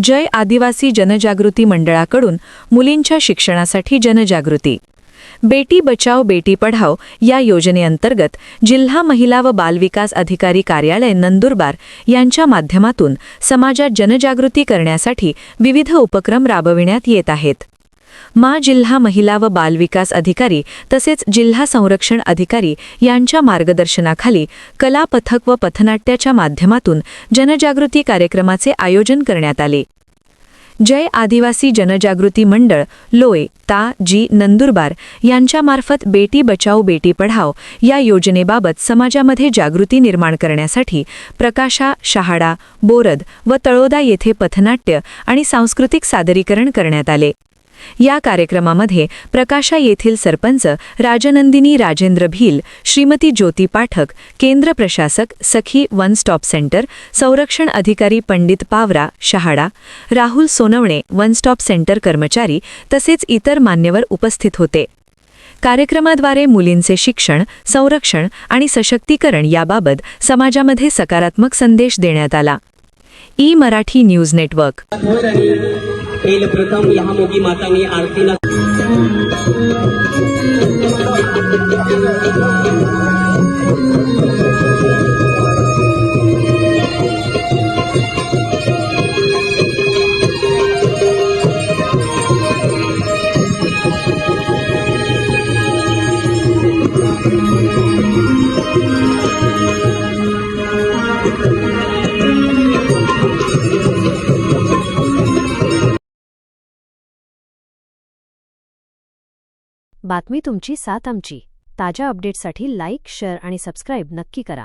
जय आदिवासी जनजागृती मंडळाकडून मुलींच्या शिक्षणासाठी जनजागृती। बेटी बचाओ बेटी पढाओ या योजनेअंतर्गत जिल्हा महिला व बालविकास अधिकारी कार्यालय नंदुरबार यांच्या माध्यमातून समाजात जनजागृती करण्यासाठी विविध उपक्रम राबविण्यात येत आहेत। जिल्हा महिला व बालविकास अधिकारी तसेच जिल्हा संरक्षण अधिकारी यांच्या मार्गदर्शनाखाली कला पथक व पथनाट्याच्या माध्यमातून जनजागृती कार्यक्रमाचे आयोजन करण्यात आले। जय आदिवासी जनजागृती मंडळ लोय ता जी नंदुरबार यांच्यामार्फत बेटी बचाओ बेटी पढाओ या योजनेबाबत समाजामध्ये जागृती निर्माण करण्यासाठी प्रकाशा, शहाडा, बोरद व तळोदा येथे पथनाट्य आणि सांस्कृतिक सादरीकरण करण्यात आले। या कार्यक्रमामध्ये प्रकाशा येथील सरपंच राजनंदिनी राजेंद्र भील, श्रीमती ज्योती पाठक, केंद्र प्रशासक सखी वन स्टॉप सेंटर, संरक्षण अधिकारी Pandit Pawara Shahada, Rahul Sonawane one stop centre कर्मचारी तसेच इतर मान्यवर उपस्थित होते। कार्यक्रमाद्वारे मुलींचे शिक्षण, संरक्षण आणि सशक्तीकरण याबाबत समाजामध्ये सकारात्मक संदेश देण्यात आला। E Marathi news network. प्रथम यहाँ मोगी मातांनी आरतीला बातमी तुमची साथ आमची। ताज्या अपडेट्ससाठी लाईक, शेअर आणि सबस्क्राईब नक्की करा।